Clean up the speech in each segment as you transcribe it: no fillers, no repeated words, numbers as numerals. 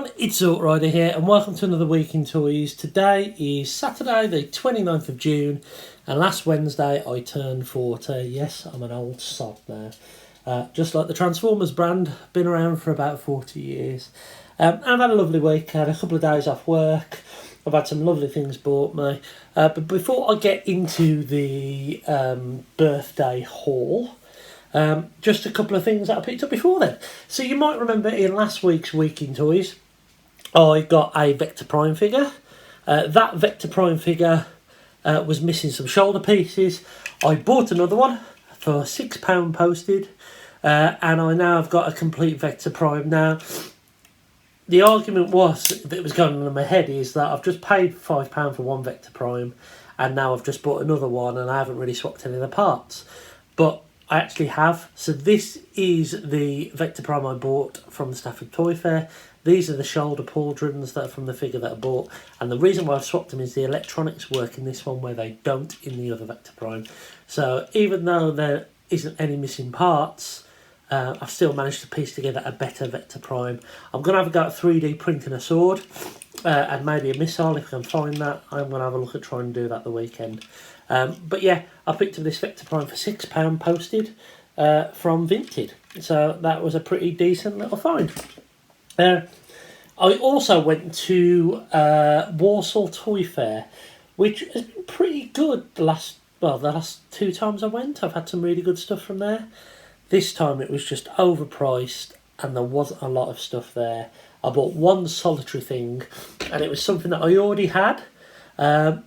everyone, it's Xorty here and welcome to another week in toys. Today is Saturday the 29th of June and last Wednesday I turned 40. Yes, I'm an old sod now. Just like the Transformers brand, been around for about 40 years. I've had a lovely week, I had a couple of days off work, I've had some lovely things bought me. But before I get into the birthday haul, just a couple of things that I picked up before then. So you might remember in last week's Week in Toys, I got a Vector Prime figure. That Vector Prime figure was missing some shoulder pieces. I bought another one for £6 posted, and I now have got a complete Vector Prime. Now, the argument that was going on in my head is that I've just paid £5 for one Vector Prime, and now I've just bought another one, and I haven't really swapped any of the parts. But I actually have. So this is the Vector Prime I bought from the Stafford Toy Fair. These are the shoulder pauldrons that are from the figure that I bought. And the reason why I've swapped them is the electronics work in this one where they don't in the other Vector Prime. So even though there isn't any missing parts, I've still managed to piece together a better Vector Prime. I'm going to have a go at 3D printing a sword and maybe a missile if I can find that. I'm going to have a look at trying to do that the weekend. But yeah, I picked up this Vector Prime for £6 posted from Vinted. So that was a pretty decent little find. I also went to Warsaw Toy Fair, which has been pretty good the last two times I went. I've had some really good stuff from there. This time it was just overpriced and there wasn't a lot of stuff there. I bought one solitary thing and it was something that I already had. I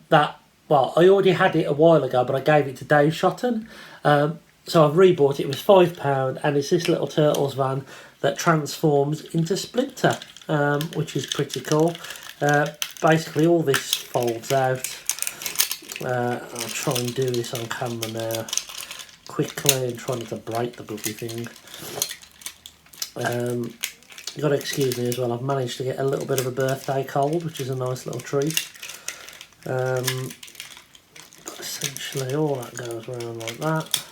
already had it a while ago, but I gave it to Dave Shotton. So I've rebought it. It was £5, and it's this little Turtles van that transforms into Splinter, which is pretty cool. Basically, all this folds out. I'll try and do this on camera now, quickly, and try not to break the bloody thing. You've got to excuse me as well. I've managed to get a little bit of a birthday cold, which is a nice little treat. Essentially all that goes around like that,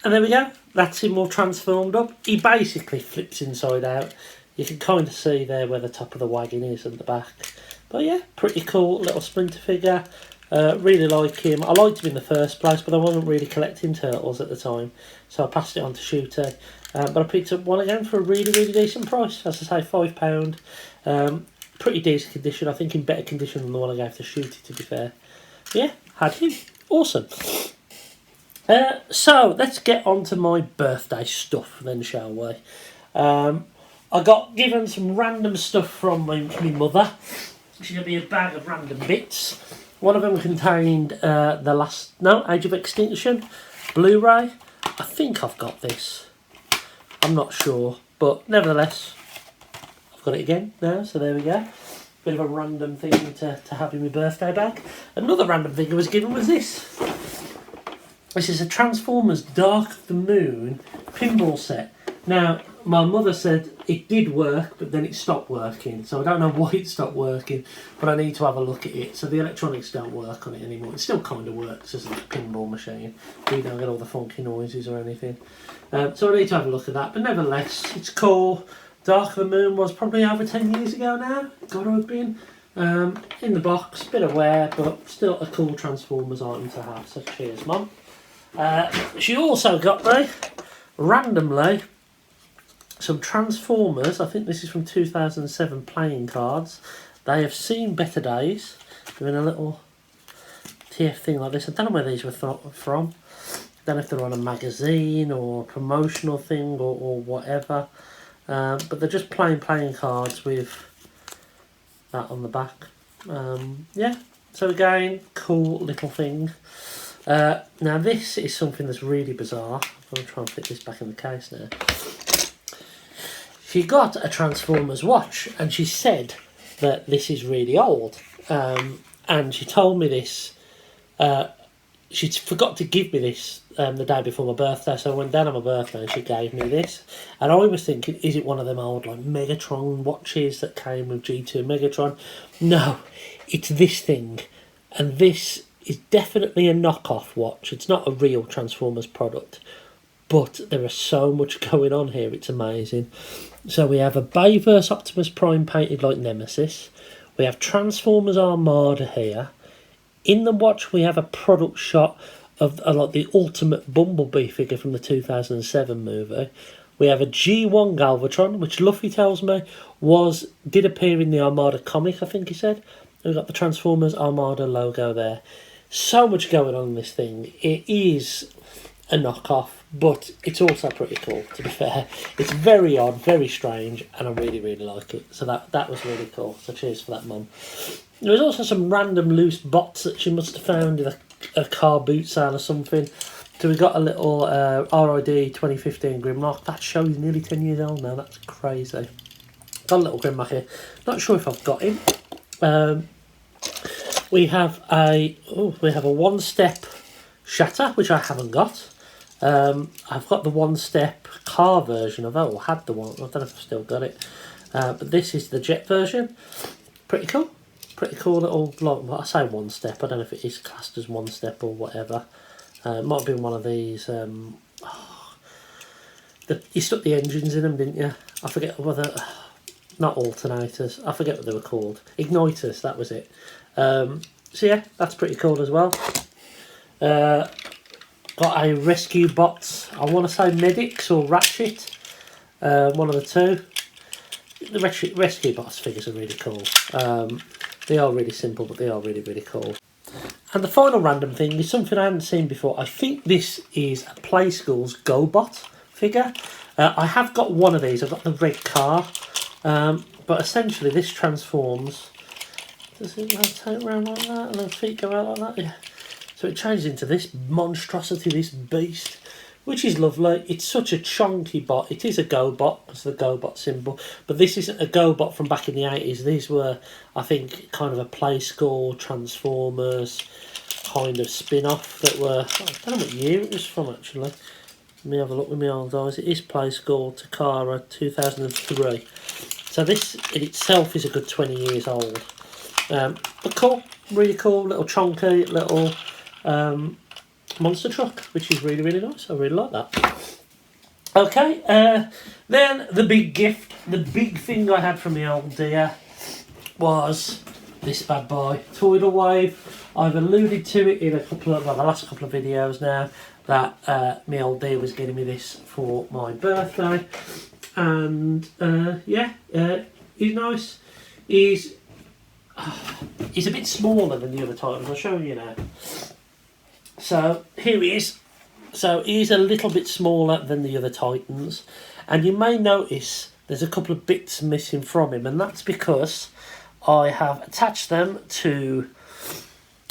and there we go, that's him all transformed up. He basically flips inside out. You can kind of see there where the top of the wagon is and the back, but yeah, pretty cool little Splinter figure. Really like him. I liked him in the first place, but I wasn't really collecting turtles at the time, so I passed it on to Shooter. But I picked up one again for a really decent price, as I say, £5. Pretty decent condition, I think in better condition than the one I gave to Shooter, to be fair. Yeah, had him. Awesome. So let's get on to my birthday stuff then, shall we? I got given some random stuff from my mother. She's going to be a bag of random bits. One of them contained Age of Extinction Blu-ray. I think I've got this. I'm not sure, but nevertheless, I've got it again now, so there we go. Bit of a random thing to have in my birthday bag. Another random thing I was given was this. This is a Transformers Dark of the Moon pinball set. Now, my mother said it did work, but then it stopped working. So I don't know why it stopped working, but I need to have a look at it. So the electronics don't work on it anymore. It still kind of works as a pinball machine, but you don't get all the funky noises or anything. So I need to have a look at that. But nevertheless, it's cool. Dark of the Moon was probably over 10 years ago now. Got to have been. In the box, bit of wear, but still a cool Transformers item to have. So cheers, Mum. She also got me, randomly, some Transformers. I think this is from 2007 playing cards. They have seen better days. Doing a little TF thing like this. I don't know where these were from. I don't know if they're on a magazine or a promotional thing or whatever. But they're just plain playing cards with that on the back. Yeah, so again, cool little thing. Now this is something that's really bizarre. I'm going to try and fit this back in the case now. She got a Transformers watch and she said that this is really old. And she told me this. She forgot to give me this the day before my birthday, so I went down on my birthday and she gave me this. And I was thinking, is it one of them old like Megatron watches that came with G2 Megatron? No, it's this thing. And this is definitely a knockoff watch. It's not a real Transformers product. but there is so much going on here, it's amazing. So we have a Bayverse Optimus Prime painted like Nemesis. We have Transformers Armada here. In the watch we have a product shot of like the ultimate Bumblebee figure from the 2007 movie. We have a G1 Galvatron, which Luffy tells me did appear in the Armada comic, I think he said. We've got the Transformers Armada logo there. So much going on in this thing. It is a knockoff, but it's also pretty cool, to be fair. It's very odd, very strange, and I really, really like it. So that was really cool. So cheers for that, Mum. There was also some random loose bots that she must have found in a car boot sale or something. So we got a little RID 2015 Grimlock. That show is nearly 10 years old now. That's crazy. Got a little Grimlock here. Not sure if I've got him. We have a one-step Shatter, which I haven't got. I've got the one-step car version of it, or had the one. I don't know if I've still got it. But this is the jet version. Pretty cool. Pretty cool little, like, I say one-step. I don't know if it is classed as one-step or whatever. It might have been one of these. You stuck the engines in them, didn't you? I forget whether. Not alternators. I forget what they were called. Igniters, that was it. So yeah, that's pretty cool as well. Got a Rescue Bots. I want to say Medics or Ratchet. One of the two. The Rescue Bots figures are really cool. They are really simple, but they are really, really cool. And the final random thing is something I haven't seen before. I think this is a Play School's GoBot figure. I have got one of these. I've got the red car. But essentially this transforms. Does it rotate around like that and then feet go out like that? Yeah. So it changes into this monstrosity, this beast, which is lovely. It's such a chunky bot. It is a GoBot, because the GoBot symbol. But this isn't a GoBot from back in the 80s. These were, I think, kind of a Play School, Transformers kind of spin-off that were... I don't know what year it was from, actually. Let me have a look with my old eyes. It is Play School, Takara, 2003. So this in itself is a good 20 years old. But cool, really cool, little chunky, little monster truck, which is really, really nice. I really like that. Okay, then the big gift, the big thing I had from the old dear was this bad boy, Tidal Wave. I've alluded to it in the last couple of videos now, that my old dear was getting me this for my birthday. And he's nice. He's a bit smaller than the other Titans. I'll show you now. So here he is. So he's a little bit smaller than the other Titans, and you may notice there's a couple of bits missing from him, and that's because I have attached them to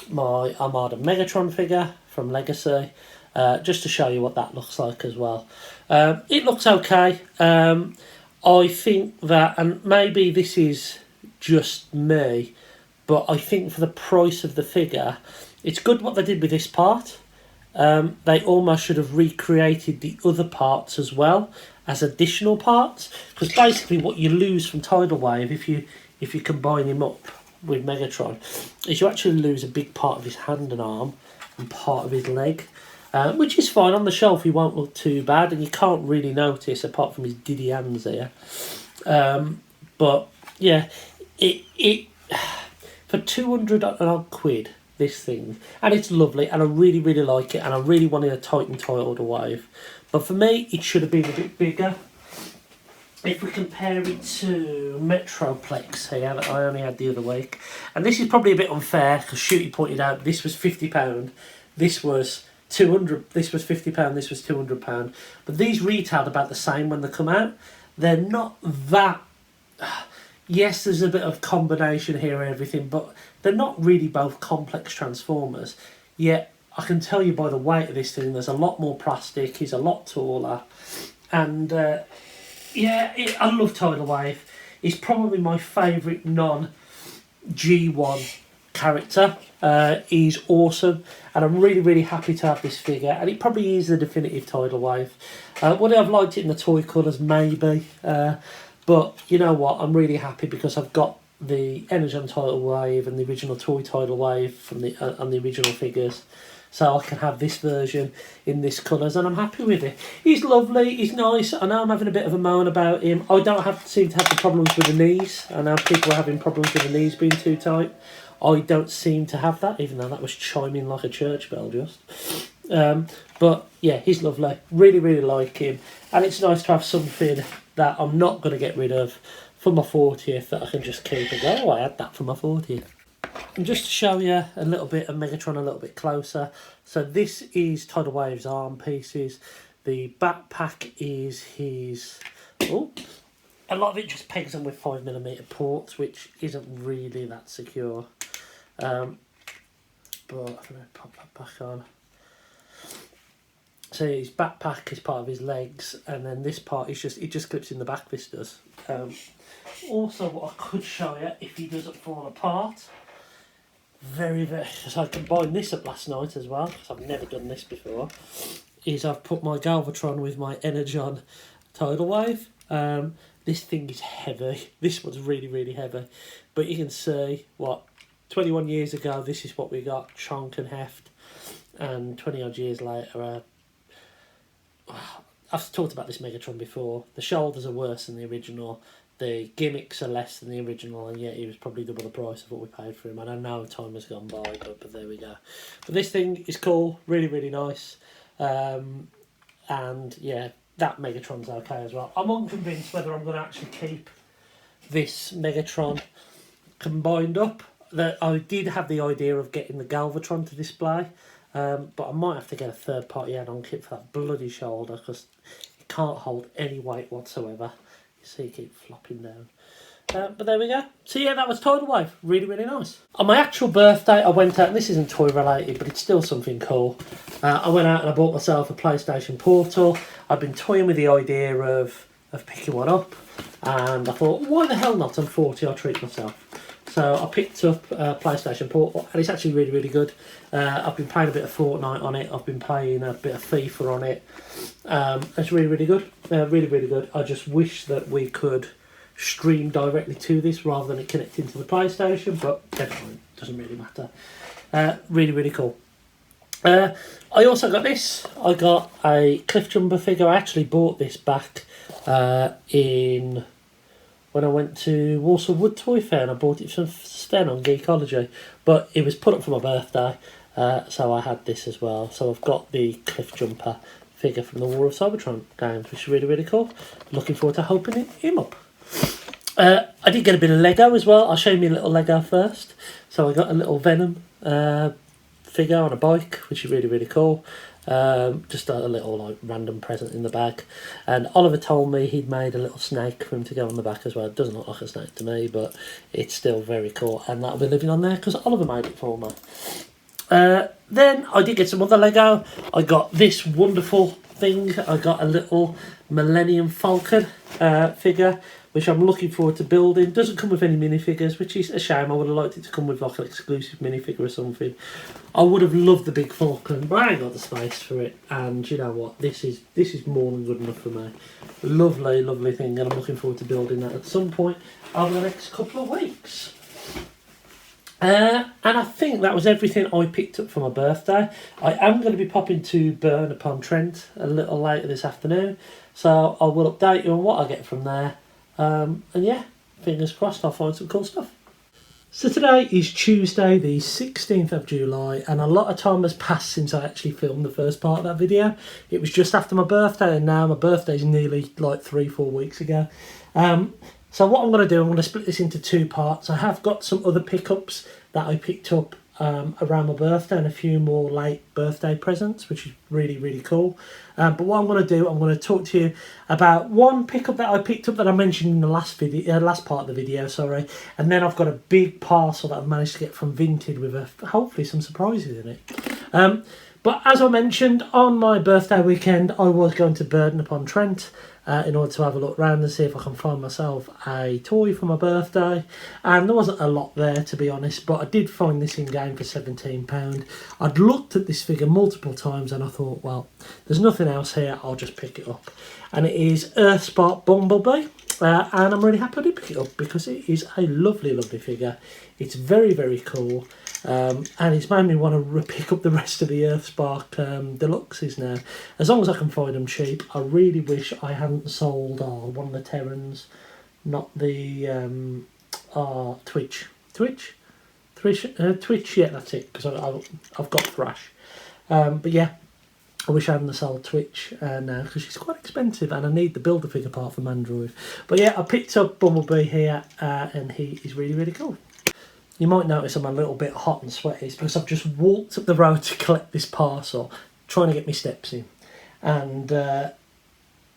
my Armada Megatron figure from Legacy. Just to show you what that looks like as well. It looks okay. I think that, and maybe this is just me, but I think for the price of the figure, it's good what they did with this part. They almost should have recreated the other parts as well as additional parts, because basically what you lose from Tidal Wave if you combine him up with Megatron is you actually lose a big part of his hand and arm and part of his leg. Which is fine. On the shelf he won't look too bad, and you can't really notice apart from his diddy hands here. But yeah, it for 200 and odd quid, this thing, and it's lovely, and I really, really like it, and I really wanted a Titan Tidal Wave, but for me it should have been a bit bigger. If we compare it to Metroplex here that I only had the other week, and this is probably a bit unfair because Shooty pointed out this was £50, this was £200, this was £50, this was £200, but these retailed about the same when they come out. They're not that... Yes, there's a bit of combination here and everything, but they're not really both complex Transformers. Yet, I can tell you by the weight of this thing, there's a lot more plastic, he's a lot taller, and I love Tidal Wave. He's probably my favourite non-G1 character. He's awesome, and I'm really, really happy to have this figure, and it probably is the definitive Tidal Wave. Would I have liked it in the toy colours? Maybe, but you know what, I'm really happy because I've got the Energon Tidal Wave and the original toy Tidal Wave from the on the original figures, so I can have this version in this colours, and I'm happy with it. He's lovely, he's nice. I know I'm having a bit of a moan about him. I don't seem to have the problems with the knees. I know people are having problems with the knees being too tight. I don't seem to have that, even though that was chiming like a church bell just. But yeah, he's lovely. Really, really like him. And it's nice to have something that I'm not going to get rid of for my 40th that I can just keep and go, oh, I had that for my 40th. And just to show you a little bit of Megatron a little bit closer. So this is Tidal Wave's arm pieces. The backpack is his... Oh, a lot of it just pegs them with 5mm ports, which isn't really that secure. But I'm going to pop that back on. So his backpack is part of his legs, and then this part is it just clips in the back, this does. Also, what I could show you, if he doesn't fall apart, because I combined this up last night as well, because I've never done this before, is I've put my Galvatron with my Energon Tidal Wave. This thing is heavy. This one's really, really heavy. But you can see, 21 years ago, this is what we got, chonk and heft. And 20 odd years later, I've talked about this Megatron before. The shoulders are worse than the original. The gimmicks are less than the original, and yet he was probably double the price of what we paid for him. I don't know, time has gone by, but there we go. But this thing is cool, really, really nice. And yeah, that Megatron's okay as well. I'm unconvinced whether I'm going to actually keep this Megatron combined up. I did have the idea of getting the Galvatron to display, but I might have to get a third-party add-on kit for that bloody shoulder, because it can't hold any weight whatsoever. You see it keep flopping down. But there we go. So yeah, that was Tidal Wave. Really, really nice. On my actual birthday, I went out, and this isn't toy related, but it's still something cool. I went out and I bought myself a PlayStation Portal. I've been toying with the idea of picking one up, and I thought, why the hell not? I'm 40, I'll treat myself. So I picked up PlayStation Portal, and it's actually really, really good. I've been playing a bit of Fortnite on it. I've been playing a bit of FIFA on it. It's really, really good. Really, really good. I just wish that we could stream directly to this rather than it connecting to the PlayStation, but never mind, doesn't really matter. Really, really cool. I also got this. I got a Cliff Jumper figure. I actually bought this back when I went to Walsall Wood Toy Fair, and I bought it from Sten on Geekology, but it was put up for my birthday, so I had this as well. So I've got the Cliff Jumper figure from the War of Cybertron games, which is really, really cool. Looking forward to opening him up. I did get a bit of Lego as well. I'll show you my little Lego first. So I got a little Venom figure on a bike, which is really, really cool. Just a little random present in the bag. And Oliver told me he'd made a little snake for him to go on the back as well. It doesn't look like a snake to me, but it's still very cool. And that'll be living on there because Oliver made it for me. Then I did get some other Lego. I got this wonderful thing. I got a little Millennium Falcon figure, which I'm looking forward to building. Doesn't come with any minifigures, which is a shame. I would have liked it to come with like an exclusive minifigure or something. I would have loved the big Falcon, but I ain't got the space for it. And you know what? This is more than good enough for me. Lovely, lovely thing, and I'm looking forward to building that at some point over the next couple of weeks. And I think that was everything I picked up for my birthday. I am going to be popping to Burn-upon-Trent a little later this afternoon, so I will update you on what I get from there. And yeah, fingers crossed I'll find some cool stuff. So today is Tuesday the 16th of July, and a lot of time has passed since I actually filmed the first part of that video. It was just after my birthday, and now my birthday's nearly like 3-4 weeks ago. So what I'm going to do, I'm going to split this into two parts. I have got some other pickups that I picked up around my birthday, and a few more late birthday presents, which is really, really cool. But what I'm going to do, I'm going to talk to you about one pickup that I picked up that I mentioned in the last part of the video, sorry. And then I've got a big parcel that I've managed to get from Vinted with hopefully some surprises in it. But as I mentioned, on my birthday weekend, I was going to Burn-upon-Trent in order to have a look round and see if I can find myself a toy for my birthday. And there wasn't a lot there, to be honest, but I did find this in-game for £17. I'd looked at this figure multiple times and I thought, well, there's nothing else here, I'll just pick it up. And it is Earthspark Bumblebee. And I'm really happy to pick it up because it is a lovely, lovely figure. It's very, very cool. And it's made me want to pick up the rest of the Earthspark Deluxes now. As long as I can find them cheap. I really wish I hadn't sold one of the Terrans, not the Twitch. Twitch, yeah, that's it, because I've got Thrash. But yeah, I wish I hadn't sold Twitch now, because she's quite expensive and I need the Build-A-Figure part from Android. But yeah, I picked up Bumblebee here and he is really, really cool. You might notice I'm a little bit hot and sweaty. It's because I've just walked up the road to collect this parcel, trying to get my steps in. And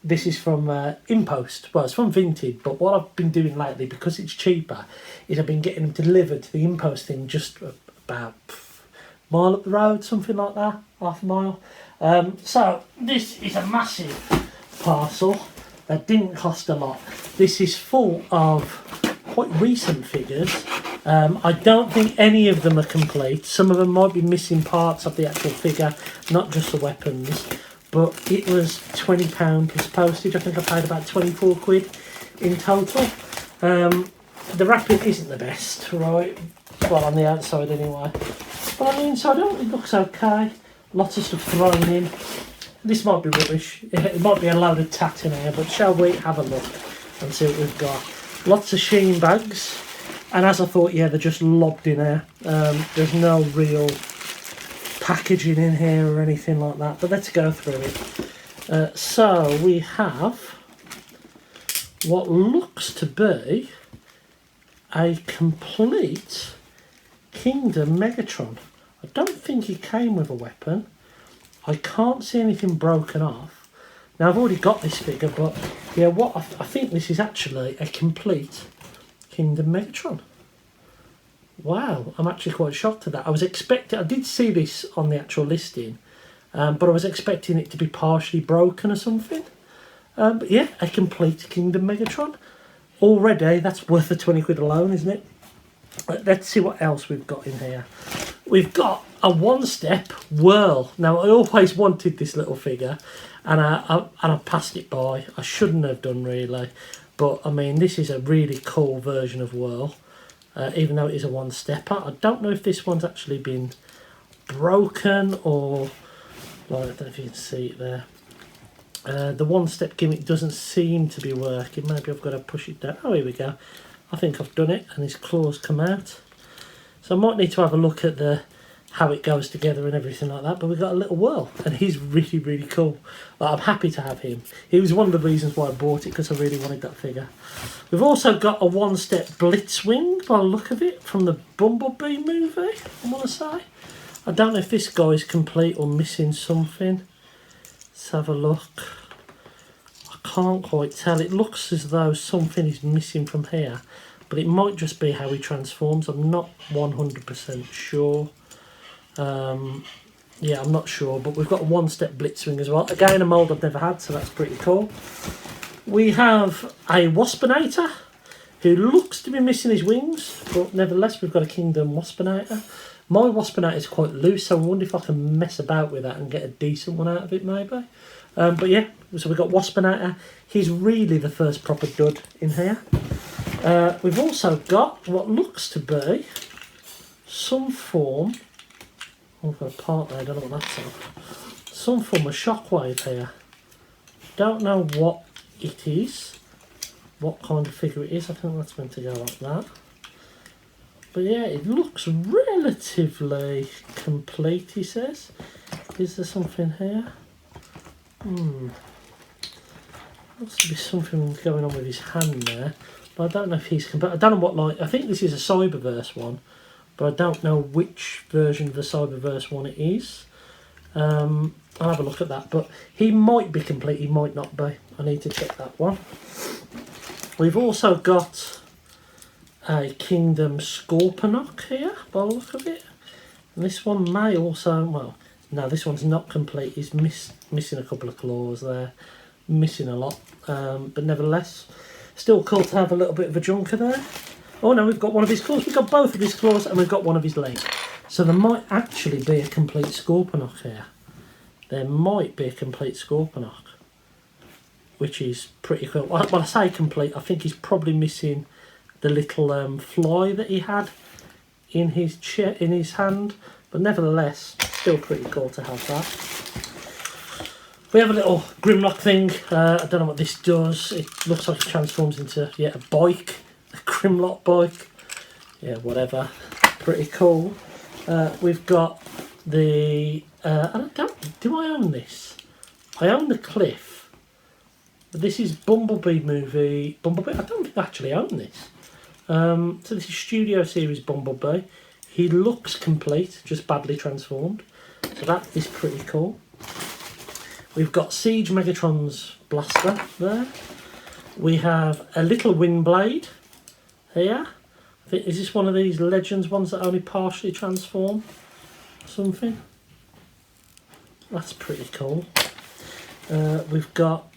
this is from Impost. Well, it's from Vinted, but what I've been doing lately, because it's cheaper, is I've been getting them delivered to the Impost thing just about a mile up the road, something like that, half a mile. So this is a massive parcel that didn't cost a lot. This is full of quite recent figures. I don't think any of them are complete. Some of them might be missing parts of the actual figure, not just the weapons. But it was £20 plus postage. I think I paid about 24 quid in total. The wrapping isn't the best, right? Well, on the outside anyway. But on the inside, it looks okay. Lots of stuff thrown in. This might be rubbish. It might be a load of tat in here, but shall we have a look and see what we've got? Lots of Sheen bags. And as I thought, yeah, they're just lobbed in here. There's no real packaging in here or anything like that, but let's go through it. So we have what looks to be a complete Kingdom Megatron. I don't think he came with a weapon. I can't see anything broken off. Now I've already got this figure, but yeah, what I think this is actually a complete Kingdom Megatron. Wow, I'm actually quite shocked at that. I did see this on the actual listing, but I was expecting it to be partially broken or something. But yeah, a complete Kingdom Megatron. Already, that's worth the 20 quid alone, isn't it? Let's see what else we've got in here. We've got a one-step Whirl. Now, I always wanted this little figure, and I passed it by. I shouldn't have done, really. But, I mean, this is a really cool version of Whirl. Even though it is a one-stepper. I don't know if this one's actually been broken or... Well, I don't know if you can see it there. The one-step gimmick doesn't seem to be working. Maybe I've got to push it down. Oh, here we go. I think I've done it and his claws come out. So I might need to have a look at how it goes together and everything like that. But we've got a little Whirl and he's really, really cool. I'm happy to have him. He was one of the reasons why I bought it, because I really wanted that figure. We've also got a one-step Blitzwing by the look of it from the Bumblebee movie, I want to say. I don't know if this guy is complete or missing something. Let's have a look. I can't quite tell. It looks as though something is missing from here, but it might just be how he transforms. I'm not 100% sure. Yeah, I'm not sure, but we've got a one-step Blitzwing as well. Again, a mould I've never had, so that's pretty cool. We have a Waspinator, who looks to be missing his wings, but nevertheless, we've got a Kingdom Waspinator. My Waspinator is quite loose, so I wonder if I can mess about with that and get a decent one out of it, maybe. But yeah, so we've got Waspinator. He's really the first proper dud in here. We've also got what looks to be some form... I've got a part there, I don't know what that's on. Some form of shockwave here. Don't know what it is, what kind of figure it is. I think that's meant to go like that. But yeah, it looks relatively complete, he says. Is there something here? Looks to be something going on with his hand there. But I don't know if he's complete. I don't know what, like, I think this is a Cyberverse one. But I don't know which version of the Cyberverse one it is. I'll have a look at that. But he might be complete, he might not be. I need to check that one. We've also got a Kingdom Scorponok here, by the look of it. And this one may also... Well, no, this one's not complete. He's missing a couple of claws there. Missing a lot. But nevertheless, still cool to have a little bit of a junker there. Oh no, we've got one of his claws. We've got both of his claws and we've got one of his legs. So there might actually be a complete Scorponok here. There might be a complete Scorponok. which is pretty cool. When I say complete, I think he's probably missing the little fly that he had in his hand, but nevertheless, still pretty cool to have that. We have a little Grimlock thing. I don't know what this does. It looks like it transforms into a bike, a Grimlock bike. Yeah, whatever. Pretty cool. We've got the. Do I own this? I own the Cliff. But this is Bumblebee movie. Bumblebee. I don't think I actually own this. So this is Studio Series Bumblebee. He looks complete, just badly transformed. So that is pretty cool. We've got Siege Megatron's blaster there. We have a little Windblade here. I think, is this one of these Legends ones that only partially transform? Something. That's pretty cool. We've got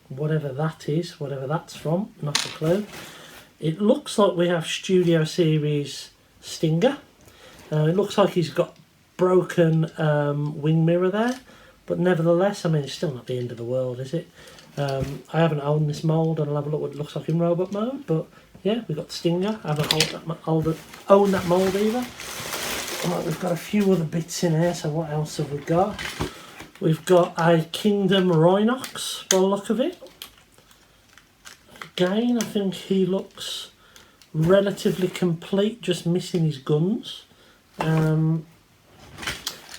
whatever that is, whatever that's from, not a clue. It looks like we have Studio Series Stinger. It looks like he's got broken wing mirror there, but nevertheless, I mean, it's still not the end of the world, is it? I haven't owned this mould, and I'll have a look what it looks like in robot mode, but yeah, we've got Stinger. I haven't owned that mould either. Right, we've got a few other bits in here, so what else have we got? We've got a Kingdom Rhinox, by the look of it. Again, I think he looks relatively complete, just missing his guns. We've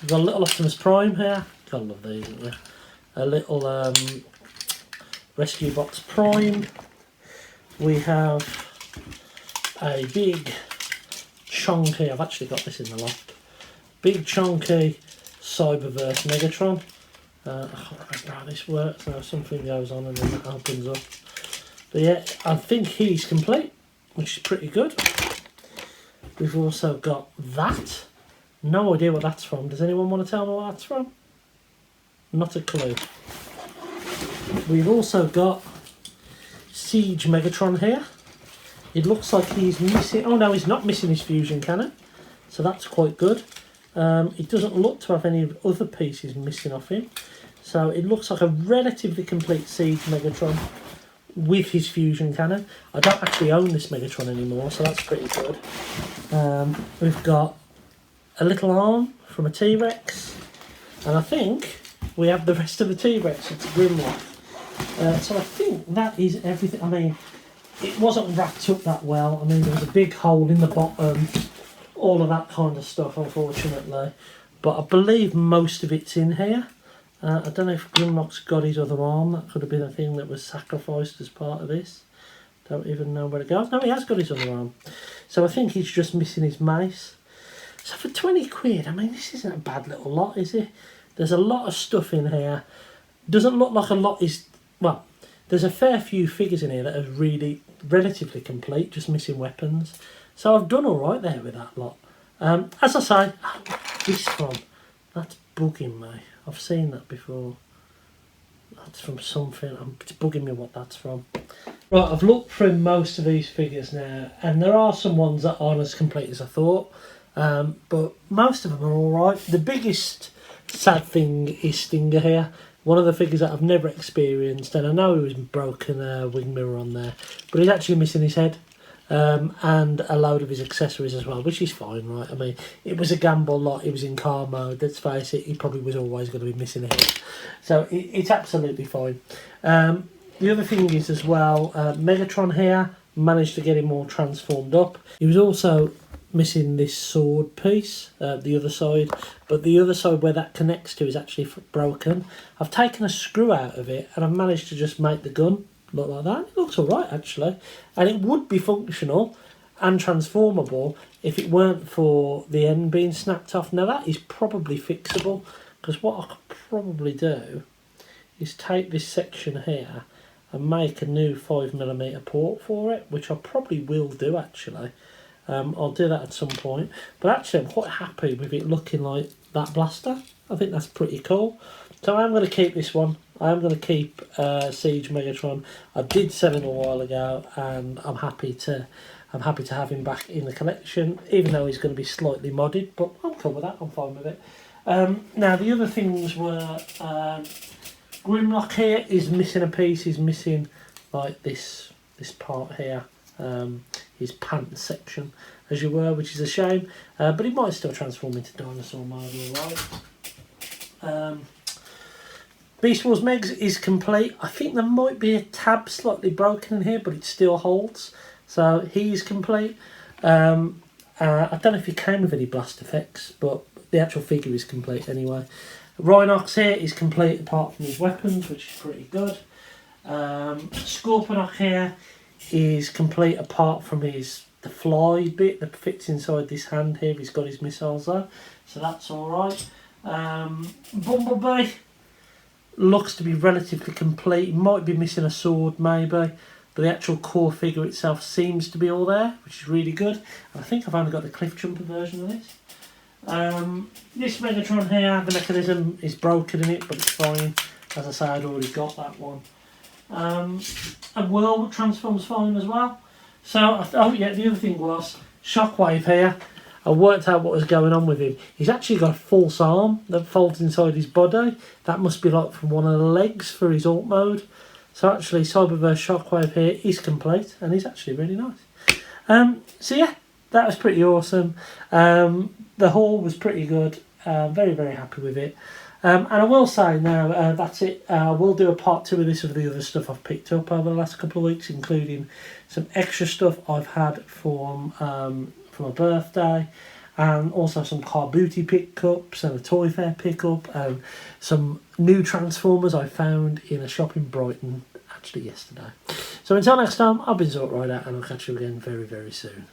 got a little Optimus Prime here. Gotta love these, don't you? A little Rescue Box Prime. We have a big chunky, I've actually got this in the loft, big chunky Cyberverse Megatron. I can't remember how this works now, something goes on and then that opens up. But yeah, I think he's complete, which is pretty good. We've also got that. No idea what that's from. Does anyone want to tell me what that's from? Not a clue. We've also got Siege Megatron here. It looks like he's missing... Oh no, he's not missing his fusion cannon. So that's quite good. It doesn't look to have any other pieces missing off him. So it looks like a relatively complete Siege Megatron with his fusion cannon. I don't actually own this Megatron anymore, so that's pretty good. We've got a little arm from a T-Rex. And I think we have the rest of the T-Rex. It's a Grimlock. So I think that is everything. I mean, it wasn't wrapped up that well. I mean, there was a big hole in the bottom, all of that kind of stuff, unfortunately. But I believe most of it's in here. I don't know if Grimlock's got his other arm. That could have been a thing that was sacrificed as part of this. Don't even know where it goes. No, he has got his other arm. So I think he's just missing his mace. So for 20 quid, I mean, this isn't a bad little lot, is it? There's a lot of stuff in here. Doesn't look like a lot is... Well, there's a fair few figures in here that are really relatively complete, just missing weapons. So I've done all right there with that lot. As I say, this from, that's bugging me. I've seen that before. That's from something. It's bugging me what that's from. Right, I've looked through most of these figures now, and there are some ones that aren't as complete as I thought. But most of them are all right. The biggest sad thing is Stinger here. One of the figures that I've never experienced, and I know he was broken wing mirror on there, but he's actually missing his head. And a load of his accessories as well, which is fine, right? I mean, it was a gamble lot, it was in car mode, let's face it, he probably was always going to be missing a head. So it's absolutely fine. The other thing is as well, Megatron here, managed to get him all transformed up. He was also missing this sword piece, the other side, but the other side where that connects to is actually broken. I've taken a screw out of it and I've managed to just make the gun look like that. It looks alright actually, and it would be functional and transformable if it weren't for the end being snapped off. Now that is probably fixable, because what I could probably do is take this section here and make a new 5mm port for it, which I probably will do actually. I'll do that at some point, but actually I'm quite happy with it looking like that blaster. I think that's pretty cool. So I'm going to keep this one. I am going to keep Siege Megatron. I did sell him a while ago, and I'm happy to have him back in the collection, even though he's going to be slightly modded. But I'm cool with that. I'm fine with it. Now the other things were Grimlock here is missing a piece. He's missing like this part here, his pants section, as you were, which is a shame. But he might still transform into dinosaur mode, alright. Beast Wars Megs is complete. I think there might be a tab slightly broken in here, but it still holds. So he's complete. I don't know if he came with any blast effects, but the actual figure is complete anyway. Rhinox here is complete apart from his weapons, which is pretty good. Scorponok here is complete apart from the fly bit that fits inside this hand here. He's got his missiles there, so that's alright. Bumblebee looks to be relatively complete. He might be missing a sword maybe, but the actual core figure itself seems to be all there, which is really good. And I think I've only got the cliff jumper version of this. This Megatron here, the mechanism is broken in it, but it's fine. As I say, I'd already got that one. And Whirlwood transforms fine as well. So, oh yeah, the other thing was Shockwave here. I worked out what was going on with him. He's actually got a false arm that folds inside his body. That must be like from one of the legs for his alt mode. So actually, Cyberverse Shockwave here is complete, and he's actually really nice. So yeah, that was pretty awesome. The haul was pretty good. Very, very happy with it. And I will say now, that's it. We'll do a part 2 of this of the other stuff I've picked up over the last couple of weeks, including some extra stuff I've had from my birthday, and also some car booty pickups and a Toy Fair pickup, and some new Transformers I found in a shop in Brighton actually yesterday. So until next time, I've been Xorty, and I'll catch you again very, very soon.